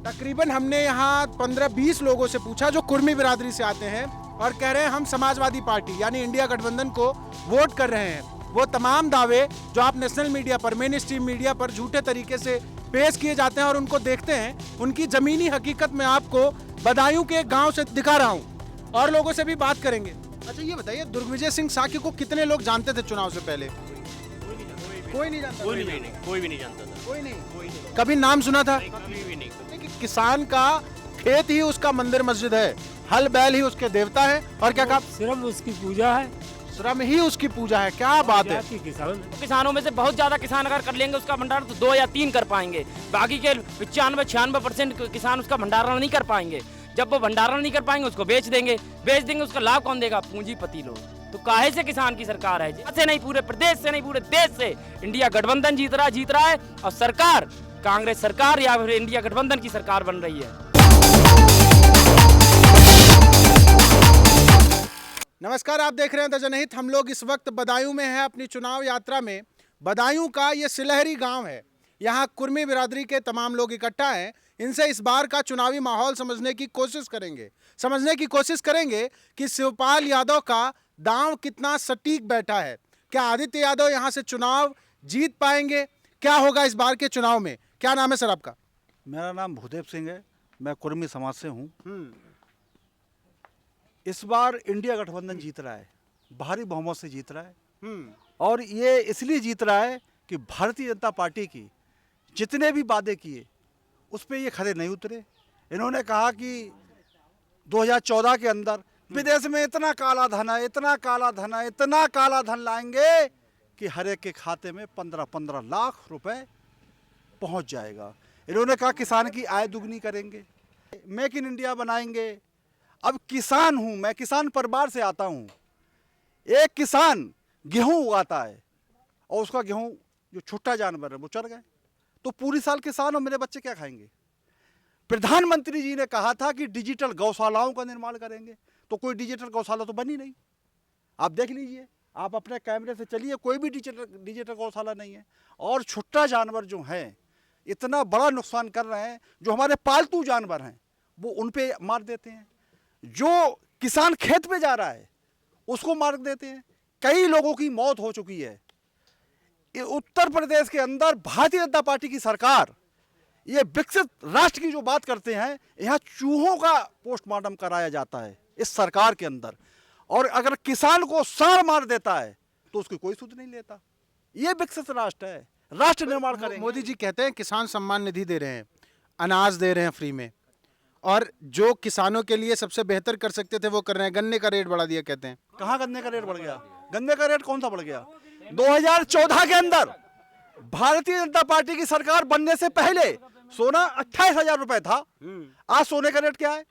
तकरीबन हमने यहाँ 15-20 लोगों से पूछा जो कुर्मी बिरादरी से आते हैं और कह रहे हैं हम समाजवादी पार्टी यानी इंडिया गठबंधन को वोट कर रहे हैं। वो तमाम दावे जो आप नेशनल मीडिया पर, मेन स्ट्रीम मीडिया पर झूठे तरीके से पेश किए जाते हैं और उनको देखते हैं, उनकी जमीनी हकीकत में आपको बदायूं के गांव से दिखा रहा हूं और लोगों से भी बात करेंगे। अच्छा ये बताइए, दुर्गविजय सिंह साकी को कितने लोग जानते थे चुनाव से पहले? कोई नहीं जानता। कोई भी नहीं जानता था। कोई नहीं। कभी नाम सुना था? कभी भी नहीं। किसान का खेत ही उसका मंदिर मस्जिद है, हल बैल ही उसके देवता है और क्या कहा, श्रम उसकी पूजा है, श्रम ही उसकी पूजा है। क्या बात है। किसानों में से बहुत ज्यादा किसान अगर कर लेंगे उसका भंडारण तो 2 या 3 कर पाएंगे, बाकी के 95-96% किसान उसका भंडारण नहीं कर पाएंगे। जब वो भंडारण नहीं कर पाएंगे उसको बेच देंगे उसका लाभ कौन देगा? पूंजीपति लोग। तो काहे से किसान की सरकार है? ऐसे नहीं, पूरे प्रदेश से नहीं, पूरे देश से इंडिया गठबंधन जीत रहा है और सरकार कांग्रेस सरकार या फिर इंडिया गठबंधन की सरकार बन रही है। नमस्कार, आप देख रहे हैं द जनहित। हम लोग इस वक्त बदायूं में हैं अपनी चुनाव यात्रा में। बदायूं का ये सिलहरी गांव है, यहाँ कुर्मी बिरादरी के तमाम लोग इकट्ठा हैं। इनसे इस बार का चुनावी माहौल समझने की कोशिश करेंगे कि शिवपाल यादव का दांव कितना सटीक बैठा है। क्या आदित्य यादव यहाँ से चुनाव जीत पाएंगे? क्या होगा इस बार के चुनाव में? क्या नाम है सर आपका? मेरा नाम भूदेव सिंह है, मैं कुर्मी समाज से हूँ। इस बार इंडिया गठबंधन जीत रहा है, भारी बहुमत से जीत रहा है। और ये इसलिए जीत रहा है कि भारतीय जनता पार्टी की जितने भी वादे किए उस पर ये खरे नहीं उतरे। इन्होंने कहा कि 2014 के अंदर विदेश में इतना काला धन है, इतना काला धन लाएंगे कि हर एक के खाते में 15-15 लाख रुपए पहुंच जाएगा। इन्होंने कहा किसान की आय दुगनी करेंगे, मेक इन इंडिया बनाएंगे। अब किसान हूं मैं, किसान परिवार से आता हूं। एक किसान गेहूं उगाता है और उसका गेहूं जो छोटा जानवर है वो चढ़ गए, तो पूरी साल किसान और मेरे बच्चे क्या खाएंगे? प्रधानमंत्री जी ने कहा था कि डिजिटल गौशालाओं का निर्माण करेंगे, तो कोई डिजिटल गौशाला तो बनी नहीं। आप देख लीजिए, आप अपने कैमरे से चलिए, कोई भी डिजिटल गौशाला नहीं है। और छोटा जानवर जो है इतना बड़ा नुकसान कर रहे हैं, जो हमारे पालतू जानवर हैं वो उन पे मार देते हैं। जो किसान खेत पे जा रहा है उसको मार देते हैं। कई लोगों की मौत हो चुकी है। उत्तर प्रदेश के अंदर भारतीय जनता पार्टी की सरकार ये विकसित राष्ट्र की जो बात करते हैं, यहाँ चूहों का पोस्टमार्टम कराया जाता है इस सरकार के अंदर। और अगर किसान को सांड मार देता है तो उसकी कोई सुध नहीं लेता। ये विकसित राष्ट्र है, राष्ट्र निर्माण करेंगे। मोदी जी कहते हैं किसान सम्मान निधि दे रहे हैं, अनाज दे रहे हैं फ्री में, और जो किसानों के लिए सबसे बेहतर कर सकते थे वो कर रहे हैं। गन्ने का रेट बढ़ा दिया कहते हैं। कहाँ गन्ने का रेट बढ़ गया? गन्ने का रेट कौन सा बढ़ गया? 2014 के अंदर भारतीय जनता पार्टी की सरकार बनने से पहले सोना 28,000 रुपए था। आज सोने का रेट क्या है?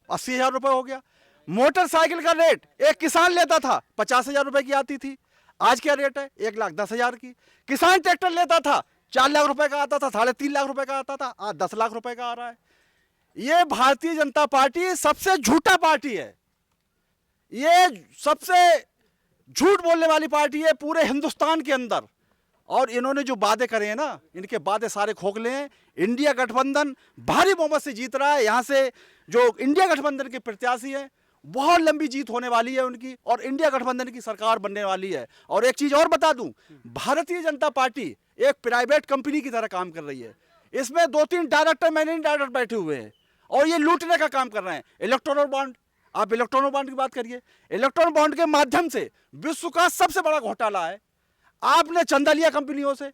80,000 रुपए हो गया। मोटरसाइकिल का रेट एक किसान लेता था 50,000 रुपए की आती थी, आज क्या रेट है? 1,10,000 की। किसान ट्रैक्टर लेता था 4 लाख रुपए का आता था, 3.5 लाख रुपए का आता था, आज 10 लाख रुपए का आ रहा है। ये भारतीय जनता पार्टी सबसे झूठा पार्टी है, ये सबसे झूठ बोलने वाली पार्टी है पूरे हिंदुस्तान के अंदर। और इन्होंने जो वादे करे हैं ना, इनके वादे सारे खोखले हैं। इंडिया गठबंधन भारी बहुमत से जीत रहा है। यहाँ से जो इंडिया गठबंधन के प्रत्याशी हैं बहुत लंबी जीत होने वाली है उनकी, और इंडिया गठबंधन की सरकार बनने वाली है। और एक चीज और बता दूं, भारतीय जनता पार्टी एक प्राइवेट कंपनी की तरह काम कर रही है। इसमें 2-3 डायरेक्टर, मैनेजिंग डायरेक्टर बैठे हुए हैं और ये लूटने का काम कर रहे हैं। इलेक्टोरल बॉन्ड, आप इलेक्ट्रॉनल बॉन्ड की बात करिए। इलेक्ट्रॉनल बॉन्ड के माध्यम से विश्व का सबसे बड़ा घोटाला है। आपने चंदा लिया कंपनियों से,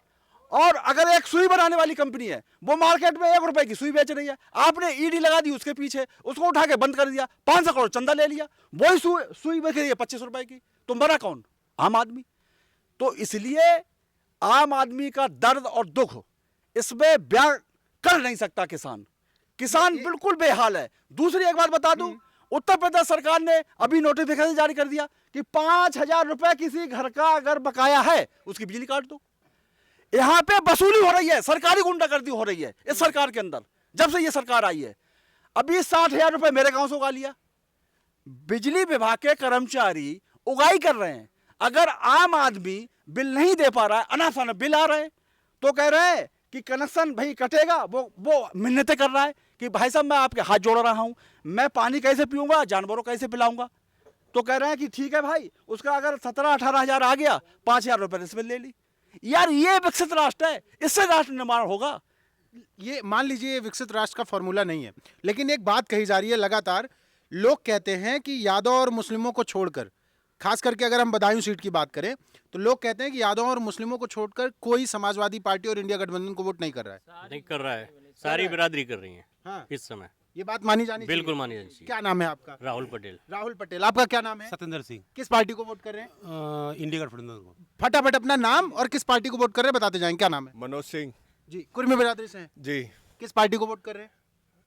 और अगर एक सुई बनाने वाली कंपनी है वो मार्केट में 1 रुपए की सुई बेच रही है, आपने ईडी लगा दी उसके पीछे, उसको उठा के बंद कर दिया, 500 करोड़ चंदा ले लिया, वही सुई बेच रही है 25 रुपए की। तो मरा कौन? आम आदमी। तो इसलिए आम आदमी का दर्द और दुख इसमें बयां कर नहीं सकता किसान बिल्कुल बेहाल है। दूसरी एक बात बता दूं, उत्तर प्रदेश सरकार ने अभी नोटिफिकेशन जारी कर दिया कि 5,000 रुपए किसी घर का अगर बकाया है उसकी बिजली काट दो। यहां पे वसूली हो रही है, सरकारी गुंडागर्दी हो रही है इस सरकार के अंदर। जब से ये सरकार आई है, अभी 60,000 रुपए मेरे गांव से उगा लिया। बिजली विभाग के कर्मचारी उगाई कर रहे हैं। अगर आम आदमी बिल नहीं दे पा रहा है, अनाफाना बिल आ रहे हैं, तो कह रहे हैं कि कनेक्शन भाई कटेगा, वो मिन्नतें कर रहा है कि भाई साहब मैं आपके हाथ जोड़ रहा हूं, मैं पानी कैसे पीऊंगा, जानवरों को कैसे पिलाऊंगा। तो कह रहे हैं कि ठीक है भाई, उसका अगर 17-18 हजार आ गया, 5,000 रुपये रिश्वत ले ली। यार ये विकसित राष्ट्र है, इससे राष्ट्र निर्माण होगा। ये मान लीजिए ये विकसित राष्ट्र का फॉर्मूला नहीं है, लेकिन एक बात कही जा रही है लगातार, लोग कहते हैं कि यादव और मुस्लिमों को छोड़कर, खास करके अगर हम बदायूं सीट की बात करें तो लोग कहते हैं कि यादव और मुस्लिमों को छोड़कर कोई समाजवादी पार्टी और इंडिया गठबंधन को वोट नहीं कर रहा है। नहीं कर रहा है, सारी बिरादरी कर रही है हाँ। इस समय। ये बात मानी जानी चाहिए। बिल्कुल मानी जानी चाहिए। क्या नाम है आपका? राहुल पटेल। राहुल पटेल। आपका क्या नाम है? सत्येंद्र सिंह। किस पार्टी को वोट कर रहे हैं? इंडिया गठबंधन को। फटाफट अपना नाम और किस पार्टी को वोट कर रहे हैं बताते जाएं। क्या नाम है? मनोज सिंह जी, कुर्मी बिरादरी से हैं। जी। किस पार्टी को वोट कर रहे हैं?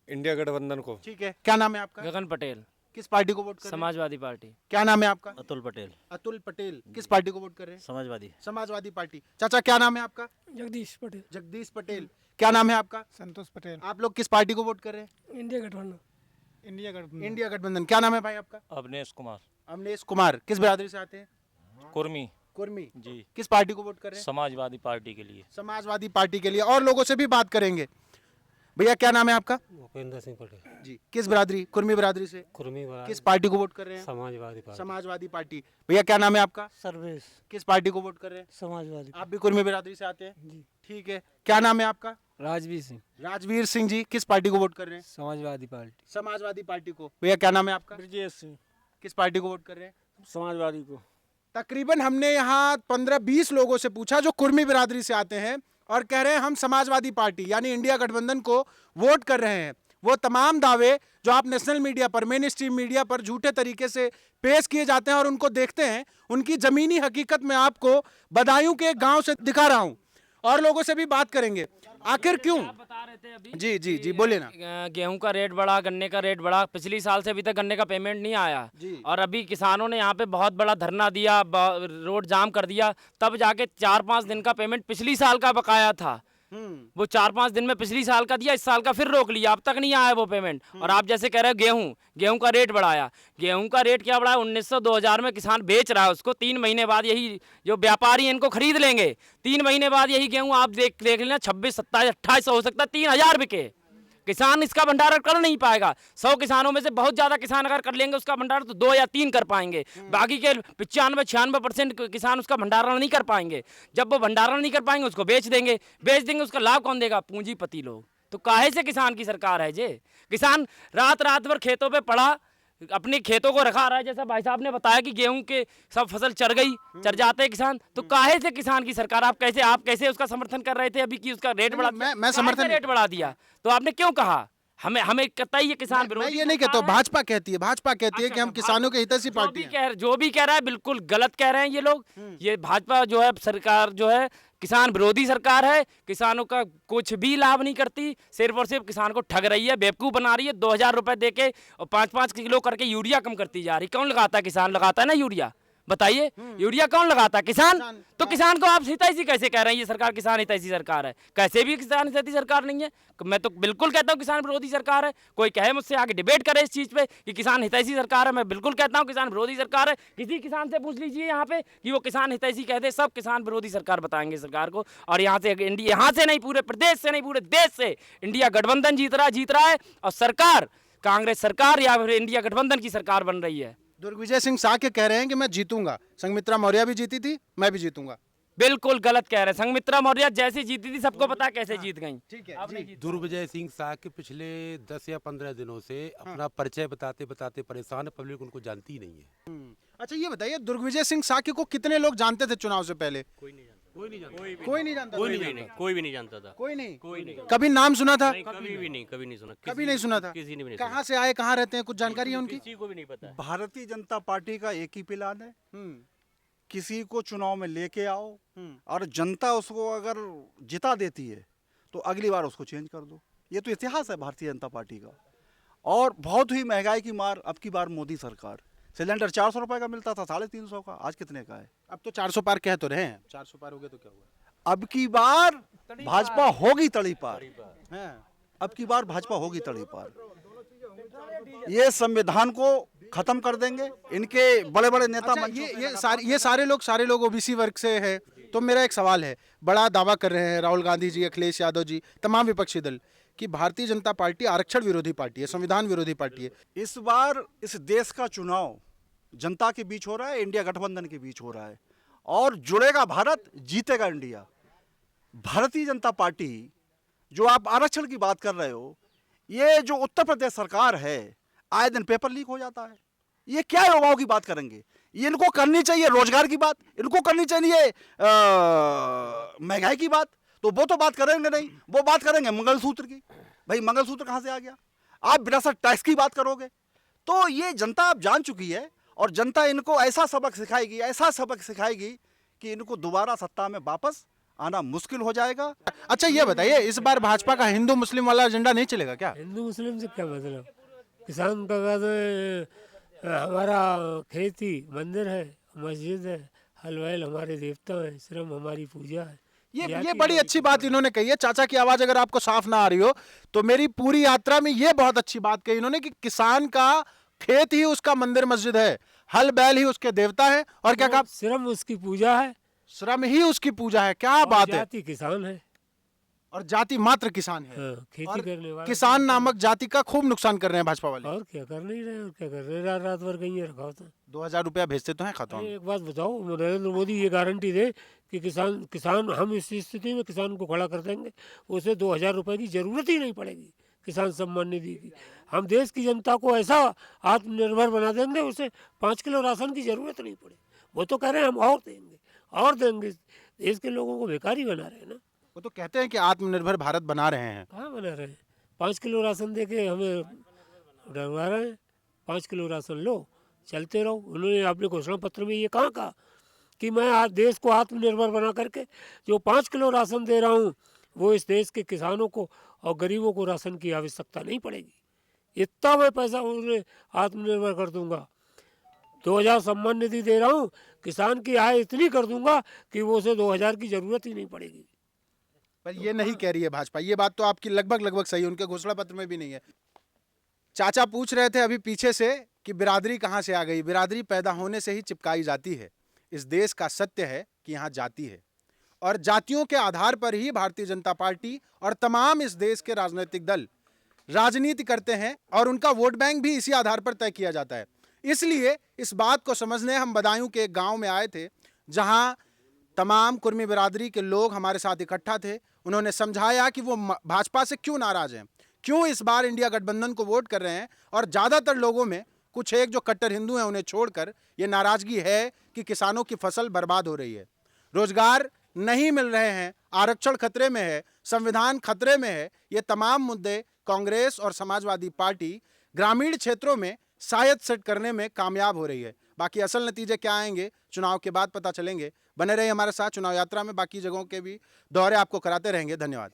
इंडिया गठबंधन को। ठीक है, क्या नाम है आपका? गगन पटेल, किस पार्टी को वोट कर रहे हैं? समाजवादी पार्टी। क्या नाम है आपका? अतुल पटेल, अतुल पटेल। किस पार्टी को वोट कर रहे हैं? समाजवादी। समाजवादी पार्टी। चाचा क्या नाम है आपका? जगदीश पटेल। जगदीश पटेल। क्या नाम है आपका? संतोष पटेल। आप लोग किस पार्टी को वोट कर रहे हैं? इंडिया गठबंधन। इंडिया गठबंधन। इंडिया गठबंधन। क्या नाम है भाई आपका? अवनेश कुमार, अवनेश कुमार। किस बिरादरी से आते हैं? कुर्मी कुर्मी जी। किस पार्टी को वोट कर रहे हैं? समाजवादी पार्टी के लिए। समाजवादी पार्टी के लिए। और लोगों से भी बात करेंगे। भैया क्या नाम है आपका? भूपेंद्र सिंह पटेल। जी, किस बिरादरी? कुर्मी बिरादरी से। कुर्मी किस पार्टी को वोट कर रहे हैं? समाजवादी पार्टी। समाजवादी पार्टी। भैया क्या नाम है आपका? सर्वेश। किस पार्टी को वोट कर रहे हैं? समाजवादी। आप भी कुर्मी बिरादरी से आते हैं? जी। ठीक है, क्या नाम है आपका? राजवीर सिंह। राजवीर सिंह जी। किस पार्टी को वोट कर रहे हैं? समाजवादी पार्टी। समाजवादी पार्टी को। भैया क्या नाम है आपका? ब्रजेश सिंह। किस पार्टी को वोट कर रहे हैं? समाजवादी को। तकरीबन हमने यहाँ 15-20 लोगों से पूछा जो कुर्मी बिरादरी से आते हैं और कह रहे हैं हम समाजवादी पार्टी यानी इंडिया गठबंधन को वोट कर रहे हैं। वो तमाम दावे जो आप नेशनल मीडिया पर, मेन स्ट्रीम मीडिया पर झूठे तरीके से पेश किए जाते हैं और उनको देखते हैं, उनकी जमीनी हकीकत में आपको बदायूं के एक गांव से दिखा रहा हूं। और लोगों से भी बात करेंगे आखिर क्यों। बता रहे थे अभी जी जी जी, बोले ना। गेहूं का रेट बढ़ा, गन्ने का रेट बढ़ा, पिछली साल से अभी तक गन्ने का पेमेंट नहीं आया। और अभी किसानों ने यहाँ पे बहुत बड़ा धरना दिया, रोड जाम कर दिया, तब जाके 4-5 दिन का पेमेंट पिछली साल का बकाया था, वो 4-5 दिन में पिछली साल का दिया, इस साल का फिर रोक लिया, अब तक नहीं आया वो पेमेंट। और आप जैसे कह रहे हो गेहूं का रेट बढ़ाया, गेहूं का रेट क्या बढ़ाया? 1900-2000 में किसान बेच रहा है उसको, 3 महीने बाद यही जो व्यापारी इनको खरीद लेंगे, 3 महीने बाद यही गेहूं आप देख लेना 26, 27, 2800 हो सकता है 3000 बिके। किसान इसका भंडारण कर नहीं पाएगा। 100 किसानों में से बहुत ज्यादा किसान अगर कर लेंगे उसका भंडारण तो 2 या 3 कर पाएंगे, बाकी के 95-96% किसान उसका भंडारण नहीं कर पाएंगे। जब वो भंडारण नहीं कर पाएंगे उसको बेच देंगे उसका लाभ कौन देगा? पूंजीपति लोग। तो काहे से किसान की सरकार है जे? किसान रात भर खेतों पे पड़ा, अपने खेतों को रखा रहा है, जैसा भाई साहब ने बताया कि गेहूं के सब फसल चर गई, चर जाते हैं किसान। तो काहे से किसान की सरकार? आप कैसे उसका समर्थन कर रहे थे अभी कि उसका रेट बढ़ा? मैं समर्थन रेट बढ़ा दिया तो आपने क्यों कहा? हमें कतई किसान मैं ये नहीं कहता हूं, भाजपा कहती है कि हम किसानों के हितैषी पार्टी हैं। जो भी कह रहा है बिल्कुल गलत कह रहे हैं ये लोग। ये भाजपा जो है सरकार जो है किसान विरोधी सरकार है, किसानों का कुछ भी लाभ नहीं करती, सिर्फ और सिर्फ किसान को ठग रही है, बेवकूफ़ बना रही है। 2000 रुपए दे के और 5-5 किलो करके यूरिया कम करती जा रही। कौन लगाता है? किसान लगाता है ना यूरिया। बताइए, यूरिया कौन लगाता है? किसान। तो किसान को आप हितैषी कैसे कह रहे हैं? ये सरकार किसान हितैषी सरकार है? कैसे भी किसान हितैषी सरकार नहीं है। मैं तो बिल्कुल कहता हूँ किसान विरोधी सरकार है। कोई कहे मुझसे आगे डिबेट करे इस चीज़ पे कि किसान हितैषी सरकार है, मैं बिल्कुल कहता हूँ किसान विरोधी सरकार है। किसी किसान से पूछ लीजिए यहाँ पे कि वो किसान हितैषी कहते, सब किसान विरोधी सरकार बताएंगे सरकार को। और यहाँ से नहीं, पूरे प्रदेश से नहीं, पूरे देश से इंडिया गठबंधन जीत रहा है और सरकार कांग्रेस सरकार या फिर इंडिया गठबंधन की सरकार बन रही है। दुर्गविजय सिंह साके कह रहे हैं कि मैं जीतूंगा, संघमित्रा मौर्य भी जीती थी, मैं भी जीतूंगा। बिल्कुल गलत कह रहे हैं। संघमित्रा मौर्य जैसी जीती थी सबको पता कैसे जीत गई। ठीक है जी। दुर्गविजय सिंह साके पिछले 10 या 15 दिनों से अपना परिचय बताते परेशान है, पब्लिक उनको जानती ही नहीं है। अच्छा ये बताइए, दुर्गविजय सिंह साके को कितने लोग जानते थे चुनाव से पहले? कोई नहीं जानता। कोई नहीं जानता। कोई भी नहीं जानता था। कोई नहीं। कभी नाम सुना था? कभी भी नहीं सुना। कभी नहीं सुना था। किसी ने भी नहीं कहाँ से आए, कहाँ रहते हैं, कुछ जानकारी है उनकी? किसी को भी नहीं पता। भारतीय जनता पार्टी का एक ही प्लान है, किसी को चुनाव में लेके आओ और जनता उसको अगर जिता देती है तो अगली बार उसको चेंज कर दो। ये तो इतिहास है भारतीय जनता पार्टी का। और बहुत ही महंगाई की मार अब की बार मोदी सरकार। सिलेंडर 400 रुपए का मिलता था, 350 का, आज कितने का है? अब तो 400 पार कह तो रहे हैं। 400 पार हो गए तो क्या हुआ? अब की बार भाजपा होगी तड़ी पार। अब की बार भाजपा होगी तड़ी पार। ये संविधान को खत्म कर देंगे इनके बड़े बड़े नेता। अच्छा, ये सारे लोग ओबीसी वर्ग से हैं। तो मेरा एक सवाल है, बड़ा दावा कर रहे हैं राहुल गांधी जी, अखिलेश यादव जी, तमाम विपक्षी दल कि भारतीय जनता पार्टी आरक्षण विरोधी पार्टी है, संविधान विरोधी पार्टी है। इस बार इस देश का चुनाव जनता के बीच हो रहा है, इंडिया गठबंधन के बीच हो रहा है, और जुड़ेगा भारत, जीतेगा इंडिया। भारतीय जनता पार्टी, जो आप आरक्षण की बात कर रहे हो, ये जो उत्तर प्रदेश सरकार है, आए दिन पेपर लीक हो जाता है। ये क्या युवाओं की बात करेंगे? ये इनको करनी चाहिए रोजगार की बात, इनको करनी चाहिए महंगाई की बात, तो वो तो बात करेंगे नहीं। वो बात करेंगे मंगलसूत्र की। भाई मंगलसूत्र कहाँ से आ गया? आप विरासत टैक्स की बात करोगे। तो ये जनता अब जान चुकी है, और जनता इनको ऐसा सबक सिखाएगी, ऐसा सबक सिखाएगी कि इनको दोबारा सत्ता में वापस आना मुश्किल हो जाएगा। अच्छा ये बताइए, इस बार भाजपा का हिंदू मुस्लिम वाला एजेंडा नहीं चलेगा क्या? हिंदू मुस्लिम से क्या मतलब? किसान का हमारा खेती, मंदिर है, मस्जिद है, हल बैल हमारे देवता हैं, श्रम हमारी पूजा है। ये बड़ी अच्छी बात इन्होंने कही है। चाचा की आवाज अगर आपको साफ ना आ रही हो तो मेरी पूरी यात्रा में ये बहुत अच्छी बात कही इन्होंने कि किसान का खेत ही उसका मंदिर मस्जिद है, हल बैल ही उसके देवता है, और क्या कहा? श्रम उसकी पूजा है, श्रम ही उसकी पूजा है। क्या बात है? जाति किसान है, और जाति मात्र किसान है। हाँ, खेती और करने वाला किसान नामक जाति का खूब नुकसान कर रहे हैं भाजपा वाले। और क्या कर नहीं रहे, और क्या कर रहे? रात रात भर कहीं रखा होता। 2000 रुपया भेजते तो हैं खातों में। एक बात बताओ, नरेंद्र मोदी ये गारंटी दे कि किसान हम इस स्थिति में किसान को खड़ा कर देंगे, उसे 2000 रुपए की जरूरत ही नहीं पड़ेगी किसान सम्मान निधि की। हम देश की जनता को ऐसा आत्मनिर्भर बना देंगे, उसे 5 किलो राशन की जरूरत नहीं पड़े। वो तो कह रहे हैं हम और देंगे और देंगे। देश के लोगों को बेकारी बना रहे हैं ना। वो तो कहते हैं कि आत्मनिर्भर भारत बना रहे हैं। कहाँ बना रहे हैं? 5 किलो राशन दे के हमें डरवा रहे हैं। 5 किलो राशन लो, चलते रहो। उन्होंने अपने घोषणा पत्र में ये कहाँ कहा कि मैं आज देश को आत्मनिर्भर बना करके जो 5 किलो राशन दे रहा हूँ, वो इस देश के किसानों को और गरीबों को राशन की आवश्यकता नहीं पड़ेगी। इतना मैं पैसा उन्हें आत्मनिर्भर कर दूंगा। 2000 सम्मान निधि दे रहा हूँ, किसान की आय इतनी कर दूंगा कि वो उसे 2000 की जरूरत ही नहीं पड़ेगी। पर ये नहीं कह रही है भाजपा। ये बात तो आपकी लगभग सही है, उनके घोषणा पत्र में भी नहीं है। चाचा पूछ रहे थे अभी पीछे से कि बिरादरी कहाँ से आ गई। बिरादरी पैदा होने से ही चिपकाई जाती है। इस देश का सत्य है कि यहाँ जाति है, और जातियों के आधार पर ही भारतीय जनता पार्टी और तमाम इस देश के राजनीतिक दल राजनीति करते हैं, और उनका वोट बैंक भी इसी आधार पर तय किया जाता है। इसलिए इस बात को समझने हम बदायूं के एक गांव में आए थे, जहां तमाम कुर्मी बिरादरी के लोग हमारे साथ इकट्ठा थे। उन्होंने समझाया कि वो भाजपा से क्यों नाराज हैं, क्यों इस बार इंडिया गठबंधन को वोट कर रहे हैं, और ज़्यादातर लोगों में कुछ एक जो कट्टर हिंदू हैं उन्हें छोड़कर ये नाराज़गी है कि किसानों की फसल बर्बाद हो रही है, रोजगार नहीं मिल रहे हैं, आरक्षण खतरे में है, संविधान खतरे में है। ये तमाम मुद्दे कांग्रेस और समाजवादी पार्टी ग्रामीण क्षेत्रों में शायद सेट करने में कामयाब हो रही है। बाकी असल नतीजे क्या आएंगे चुनाव के बाद पता चलेंगे। बने रहिए हमारे साथ चुनाव यात्रा में, बाकी जगहों के भी दौरे आपको कराते रहेंगे। धन्यवाद।